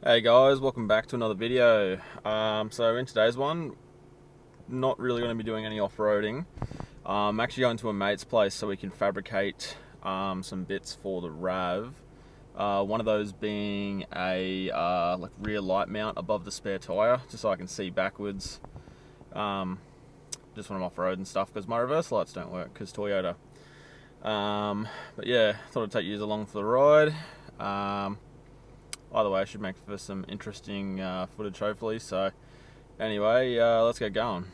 Hey guys, welcome back to another video. So in today's one, not really going to be doing any off-roading. I'm actually going to a mate's place so we can fabricate some bits for the Rav. One of those being a like rear light mount above the spare tyre, just so I can see backwards. Just when I'm off-road and stuff, because my reverse lights don't work because Toyota. But yeah, thought I'd take you along for the ride. Either way, I should make for some interesting footage, hopefully. So, anyway, let's get going.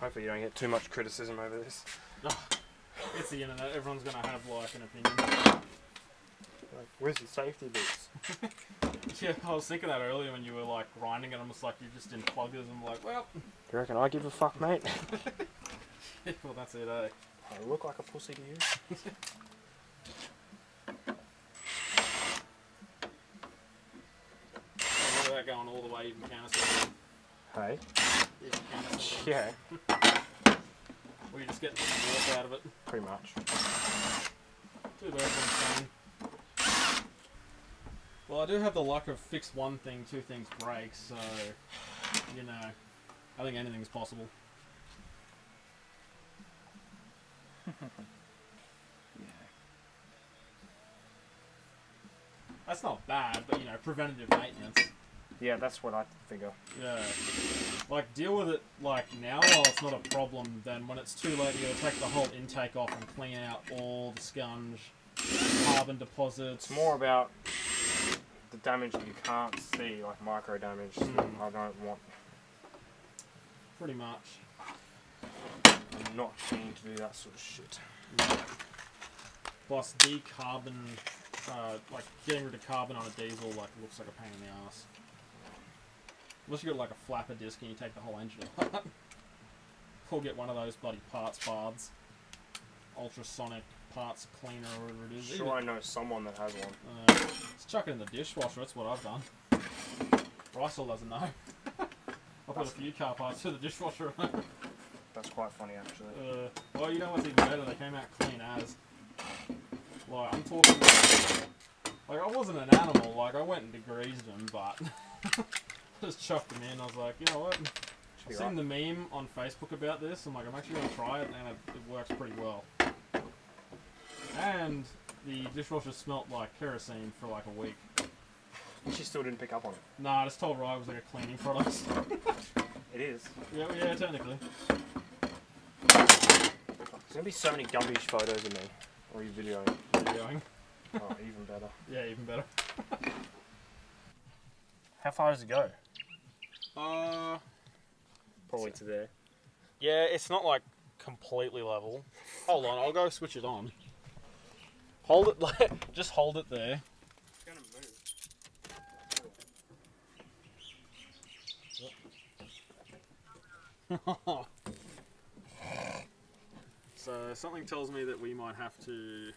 Hopefully you don't get too much criticism over this. Oh, it's the internet, everyone's going to have like an opinion. Like, where's your safety boots? Yeah, I was thinking that earlier when you were like grinding and I'm just like, you just didn't plug this and I'm like, well... You reckon I give a fuck, mate? Yeah, well that's it, eh? I look like a pussy to you? Look at that going all the way even counter. Hey? Yeah. Yeah, Or you're just getting the warp out of it. pretty much. Two birds, one stone. Well, I do have the luck of fix one thing, two things break, so, you know, I think anything's possible. That's not bad, but, you know, preventative maintenance. Yeah, that's what I figure. Yeah. Like, deal with it, like, now while it's not a problem, then when it's too late, you gotta take the whole intake off and clean out all the scunge, carbon deposits. It's more about the damage that you can't see, like micro damage, that I don't want. Pretty much. I'm not keen to do that sort of shit. Yeah. Plus, decarbon, like, getting rid of carbon on a diesel, like, looks like a pain in the ass. Unless you got, like, a flapper disc and you take the whole engine apart. Or get one of those bloody parts baths. Ultrasonic parts cleaner or whatever it is. Sure, I know someone that has one. Just chuck it in the dishwasher, that's what I've done. Rysel doesn't know. I put a few car parts to the dishwasher. That's quite funny, actually. Well, you know what's even better? They came out clean as. Like, I'm talking... Like, I wasn't an animal, like, I went and degreased them, but... just chucked them in, I was like, you know what? I've seen the meme on Facebook about this, I'm like, I'm actually going to try it, and it works pretty well. And the dishwasher smelt like kerosene for like a week. She still didn't pick up on it. Nah, I just told Ryan it was like a cleaning product. It is. Yeah, technically. There's gonna be so many gumbish photos of me. Or are you videoing? Videoing. Oh, even better. Yeah, even better. How far does it go? Probably to there. Yeah, it's not like completely level. Hold on, I'll go switch it on. Hold it, like, just hold it there. It's gonna move. So something tells me that we might have to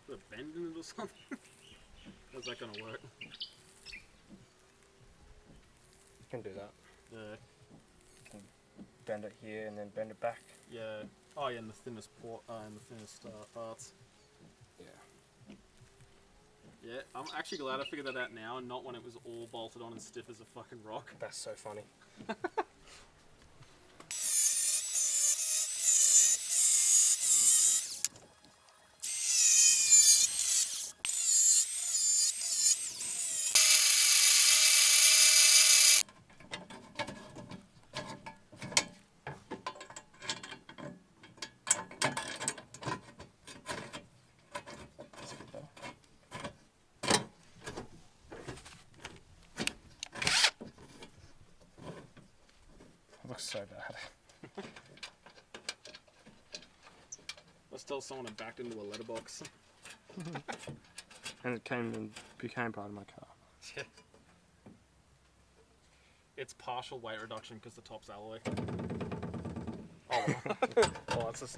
put a bend in it or something. How's that gonna work? You can do that. Yeah. You can bend it here and then bend it back. Yeah. Oh yeah, in the thinnest parts. Yeah. Yeah, I'm actually glad I figured that out now and not when it was all bolted on and stiff as a fucking rock. That's so funny. so bad. Let's tell someone I backed into a letterbox. And it became part of my car. Yeah. It's partial weight reduction because the top's alloy. Oh, oh, that's just...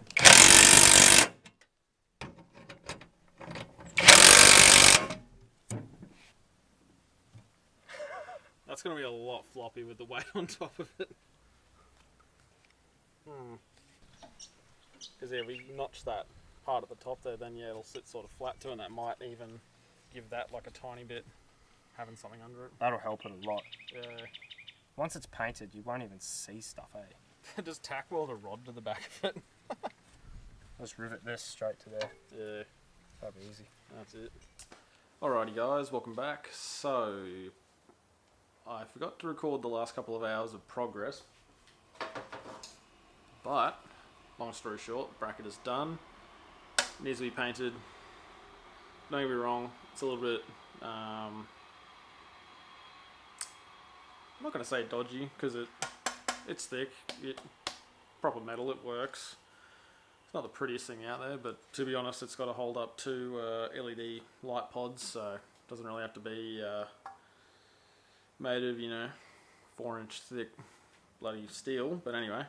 That's going to be a lot floppy with the weight on top of it. Because yeah, we notch that part at the top there, then yeah, it'll sit sort of flat too, and that might even give that like a tiny bit, having something under it. That'll help it a lot. Yeah. Once it's painted, you won't even see stuff, eh? Just tack weld a rod to the back of it. Just rivet this straight to there. Yeah. That'll be easy. That's it. Alrighty guys, welcome back. So, I forgot to record the last couple of hours of progress. But, long story short, bracket is done. Needs to be painted. Don't get me wrong, it's a little bit, I'm not going to say dodgy, because it's thick, proper metal, it works. It's not the prettiest thing out there, but to be honest, it's got to hold up to LED light pods, so it doesn't really have to be made of, 4-inch thick bloody steel. But anyway,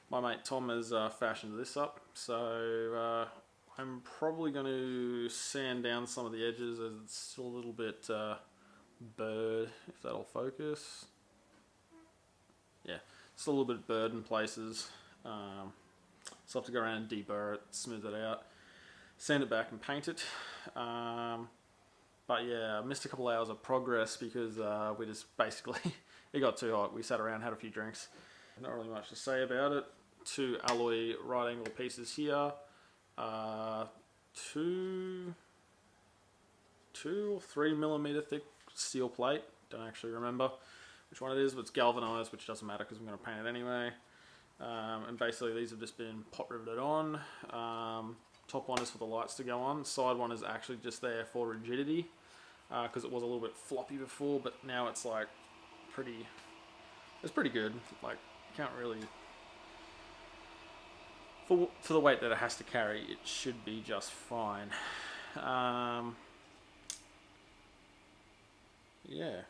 my mate Tom has fashioned this up, so I'm probably going to sand down some of the edges as it's still a little bit burred, if that'll focus. Yeah, still a little bit burred in places. So I have to go around and deburr it, smooth it out, sand it back and paint it. But yeah, I missed a couple hours of progress because we just basically, it got too hot. We sat around, had a few drinks. Not really much to say about it. 2 alloy right angle pieces here. 2 or 3 millimeter thick steel plate. Don't actually remember which one it is, but it's galvanized, which doesn't matter because I'm going to paint it anyway. And basically these have just been pot riveted on. Top one is for the lights to go on. Side one is actually just there for rigidity because it was a little bit floppy before, but now it's like it's pretty good. Like, you can't really, for the weight that it has to carry, it should be just fine. Yeah.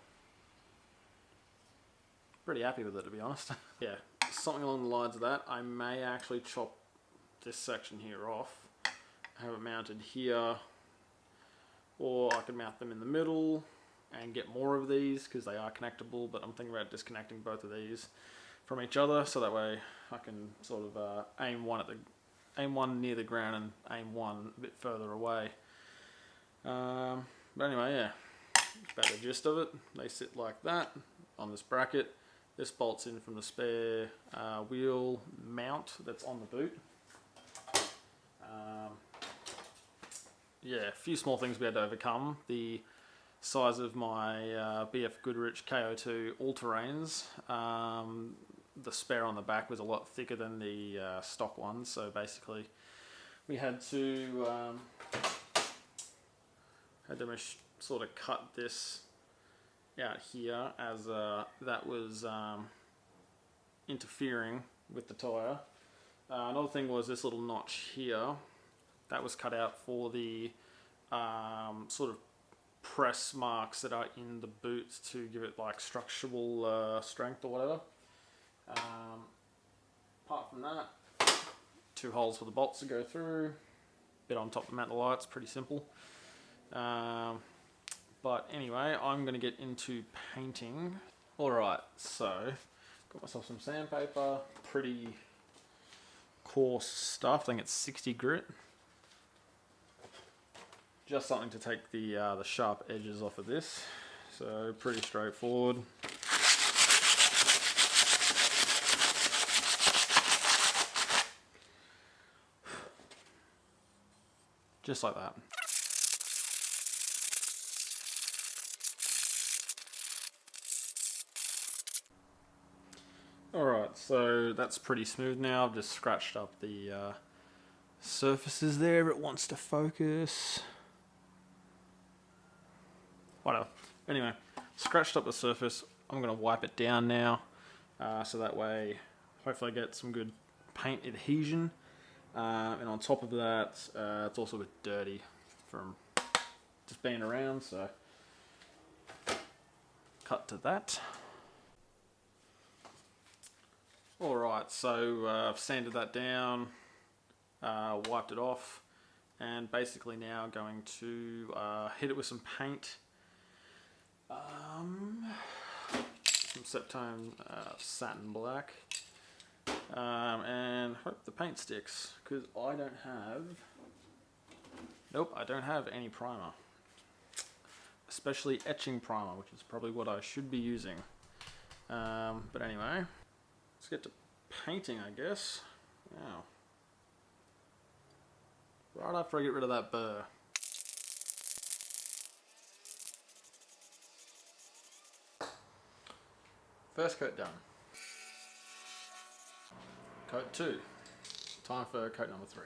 Pretty happy with it, to be honest. Yeah, something along the lines of that. I may actually chop this section here off, have it mounted here, or I can mount them in the middle and get more of these because they are connectable, but I'm thinking about disconnecting both of these from each other so that way I can sort of aim one near the ground and aim one a bit further away. But anyway, yeah, that's about the gist of it. They sit like that on this bracket. This bolts in from the spare wheel mount that's on the boot. Yeah, a few small things we had to overcome. The size of my BF Goodrich KO2 all-terrains. The spare on the back was a lot thicker than the stock one, so basically we had to sort of cut this out here as that was interfering with the tyre. Another thing was this little notch here. That was cut out for the sort of press marks that are in the boot to give it like structural strength or whatever. Apart from that, 2 holes for the bolts to go through, bit on top to mount the lights, pretty simple. But anyway, I'm going to get into painting. Alright, so got myself some sandpaper, pretty coarse stuff, I think it's 60 grit. Just something to take the sharp edges off of this, so pretty straightforward. Just like that. Alright, so that's pretty smooth now. I've just scratched up the surfaces there. It wants to focus. Whatever. Anyway, scratched up the surface. I'm going to wipe it down now. So that way hopefully I get some good paint adhesion. And on top of that, it's also a bit dirty from just being around, so cut to that. Alright, so I've sanded that down, wiped it off, and basically now going to hit it with some paint. Some Septone satin black, and hope the paint sticks, because I don't have any primer, especially etching primer, which is probably what I should be using. But anyway, let's get to painting, I guess. Wow. Right after I get rid of that burr. First coat done. Coat 2. Time for coat number 3.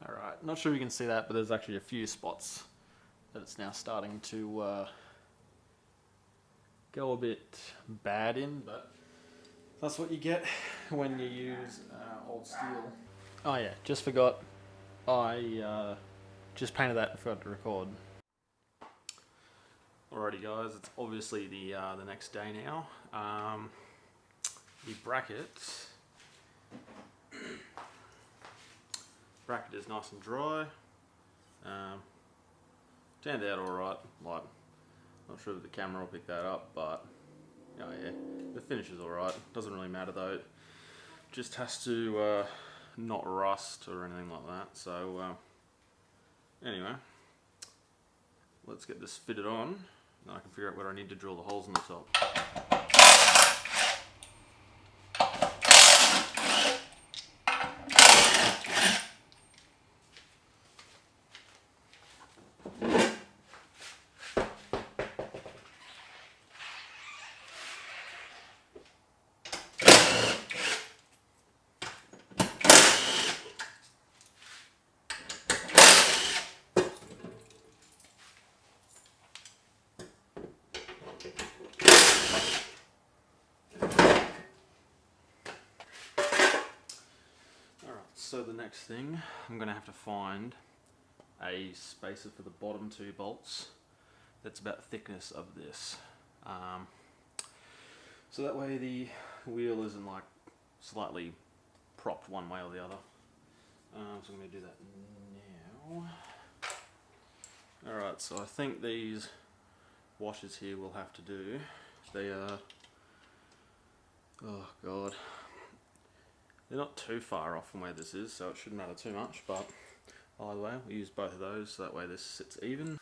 Alright, not sure if you can see that, but there's actually a few spots that it's now starting to go a bit bad in, but that's what you get when you use old steel. Oh yeah, just forgot. I just painted that and forgot to record. Alrighty guys, it's obviously the next day now. The bracket is nice and dry. Turned out alright. Like, not sure if the camera will pick that up, but oh yeah, the finish is alright. Doesn't really matter though. Just has to not rust or anything like that. So anyway, let's get this fitted on. Then I can figure out where I need to drill the holes in the top. So the next thing, I'm going to have to find a spacer for the bottom 2 bolts that's about the thickness of this. So that way the wheel isn't like slightly propped one way or the other. So I'm going to do that now. Alright, so I think these washers here will have to do. They are, oh god, they're not too far off from where this is, so it shouldn't matter too much, but either way, we'll use both of those so that way this sits even.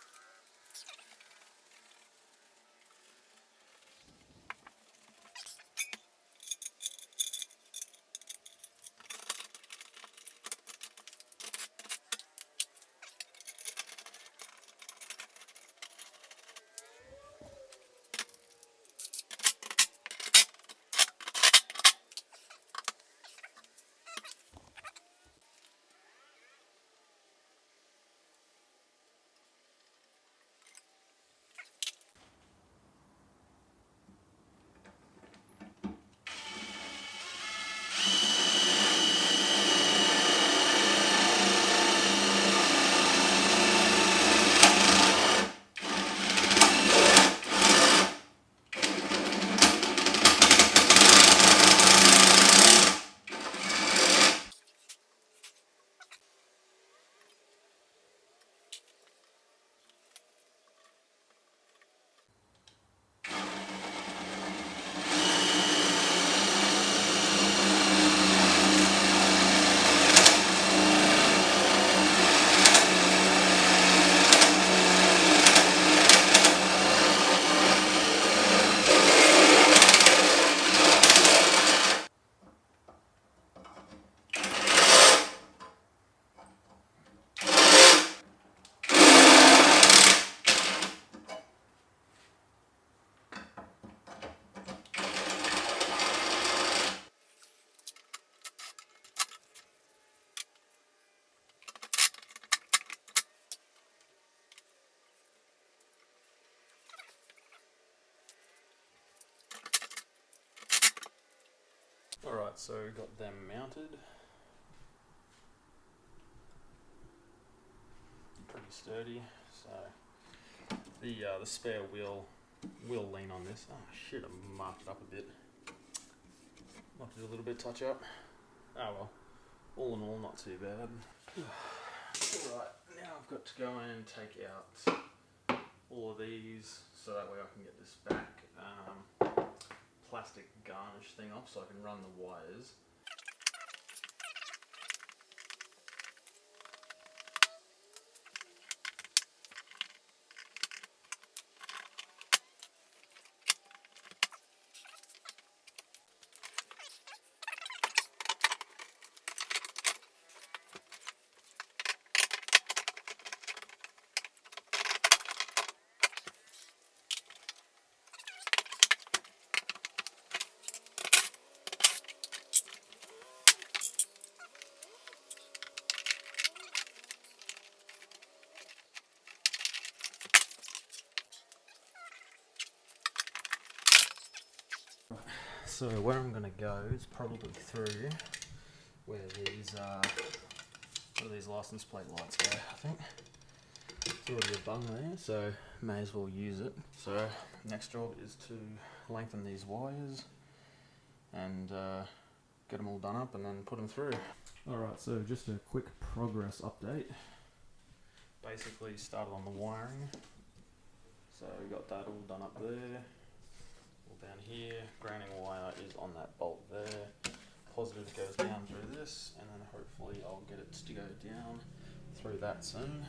Alright, so got them mounted. Pretty sturdy. So the spare wheel will lean on this. Oh shit, I marked it up a bit. Might have to do a little bit of touch up. Oh well. All in all, not too bad. Alright, now I've got to go and take out all of these so that way I can get this back plastic garnish thing off so I can run the wires. So where I'm going to go is probably through where these license plate lights go, I think. There's already a bung there, so may as well use it. So next job is to lengthen these wires and get them all done up and then put them through. Alright, so just a quick progress update. Basically started on the wiring. So we got that all done up there. Down here, grounding wire is on that bolt there. Positive goes down through this, and then hopefully I'll get it to go down through that soon.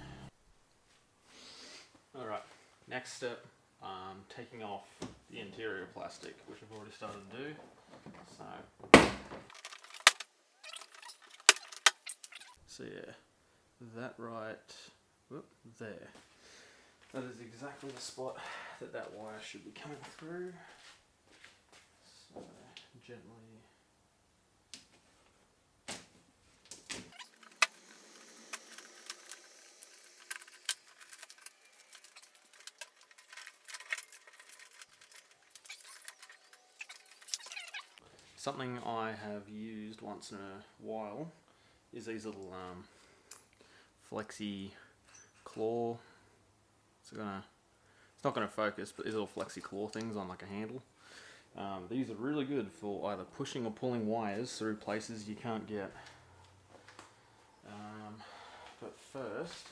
Alright, next step, taking off the interior plastic, which I've already started to do. So yeah, that right there. That is exactly the spot that wire should be coming through. So gently. Something I have used once in a while is these little flexi claw. It's not gonna focus, but these little flexi claw things on like a handle. These are really good for either pushing or pulling wires through places you can't get. But first,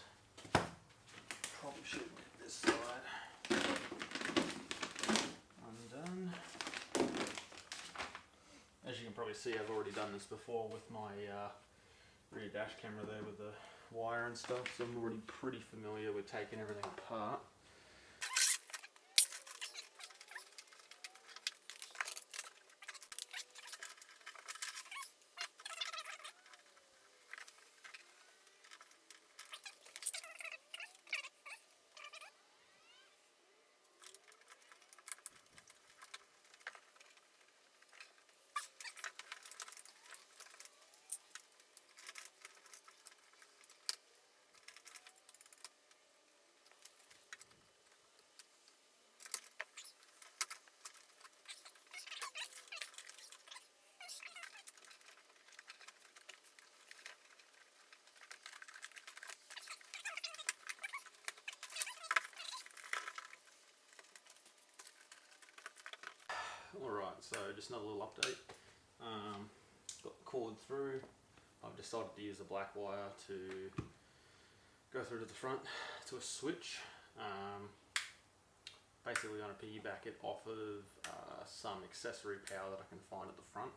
probably should get this side undone. As you can probably see, I've already done this before with my rear dash camera there with the wire and stuff, so I'm already pretty familiar with taking everything apart. Alright, so just another little update. Got the cord through. I've decided to use the black wire to go through to the front to a switch. Basically going to piggyback it off of some accessory power that I can find at the front.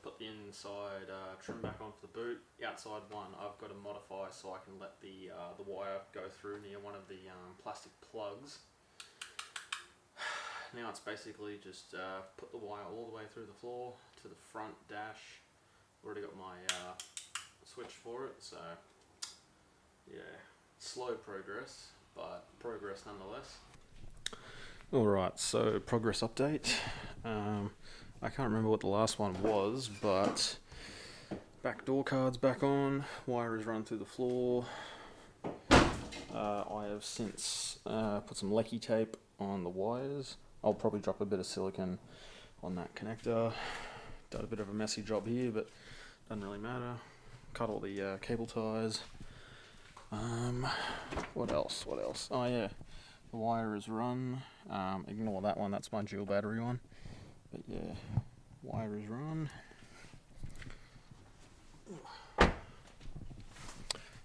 Put the inside trim back on for the boot. The outside one I've got to modify so I can let the wire go through near one of the plastic plugs. Now it's basically just put the wire all the way through the floor to the front dash. Already got my switch for it, so yeah, slow progress, but progress nonetheless. Alright, so progress update. I can't remember what the last one was, but back door card's back on, wire is run through the floor. I have since put some lecky tape on the wires. I'll probably drop a bit of silicone on that connector. Done a bit of a messy job here, but doesn't really matter. Cut all the cable ties. What else? Oh yeah, the wire is run. Ignore that one, that's my dual battery one. But yeah, wire is run.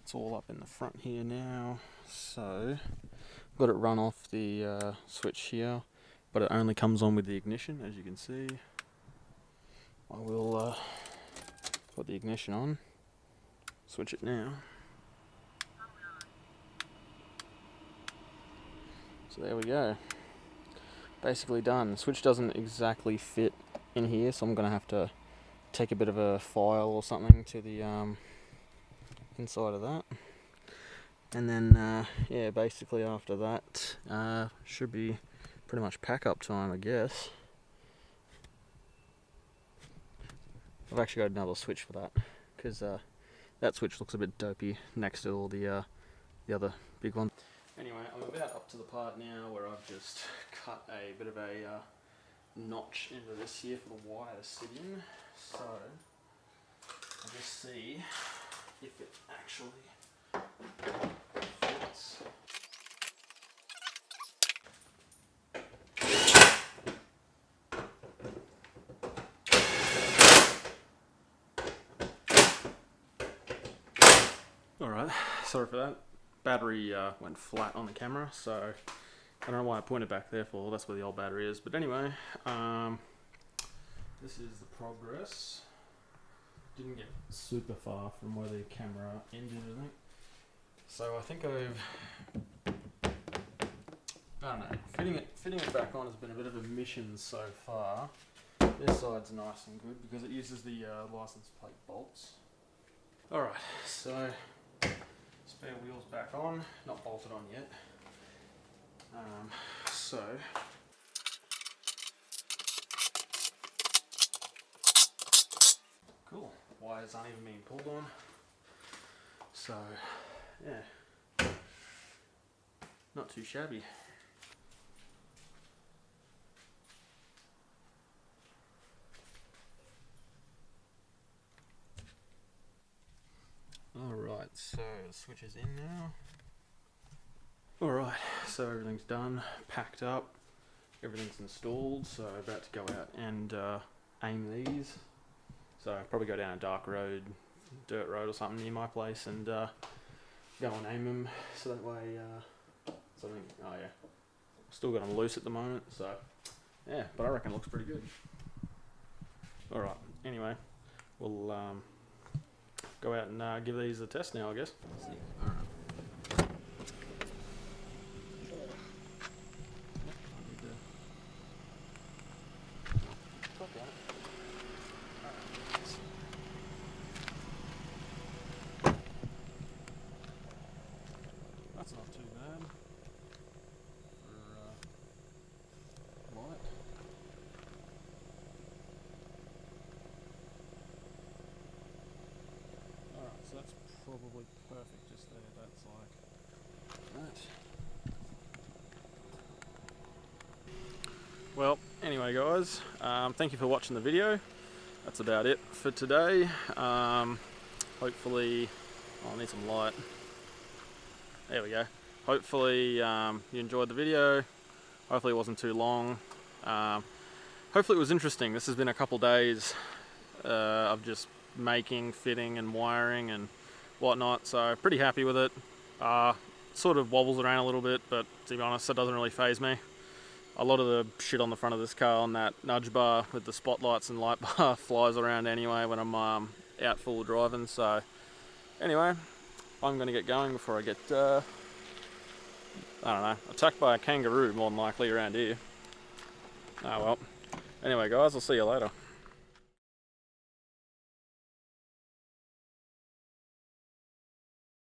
It's all up in the front here now. So, got it run off the switch here, but it only comes on with the ignition, as you can see. I will put the ignition on, switch it now. So there we go. Basically done. The switch doesn't exactly fit in here, so I'm going to have to take a bit of a file or something to the inside of that. And then, yeah, basically after that, should be pretty much pack up time, I guess. I've actually got another switch for that, because that switch looks a bit dopey next to all the other big ones. Anyway, I'm about up to the part now where I've just cut a bit of a notch into this here for the wire to sit in. So, I'll just see if it actually fits. Alright, sorry for that. Battery went flat on the camera, so I don't know why I pointed back there for. That's where the old battery is. But anyway, this is the progress. Didn't get super far from where the camera ended, I think. So I think I don't know. Fitting it back on has been a bit of a mission so far. This side's nice and good because it uses the license plate bolts. Alright, so spare wheels back on, not bolted on yet. So cool. Wires aren't even being pulled on. So yeah, not too shabby. Alright, so the switch is in now. Alright, so everything's done, packed up, everything's installed, so about to go out and aim these. So I'll probably go down a dark road, dirt road or something near my place and go and aim them, so that way, something, oh yeah, still got them loose at the moment, so yeah, but I reckon it looks pretty good. Alright, anyway, we'll go out and give these a test now, I guess. Alright. That's not too bad for light. Alright, so that's probably perfect just there. That's like that. Well, anyway guys, thank you for watching the video. That's about it for today. Hopefully, oh, I need some light. There we go. Hopefully you enjoyed the video. Hopefully it wasn't too long. Hopefully it was interesting. This has been a couple days of just making, fitting and wiring and whatnot, so pretty happy with it. Sort of wobbles around a little bit, but to be honest, that doesn't really faze me. A lot of the shit on the front of this car on that nudge bar with the spotlights and light bar flies around anyway when I'm out full driving, so anyway, I'm going to get going before I get, I don't know, attacked by a kangaroo more than likely around here. Oh well. Anyway guys, I'll see you later.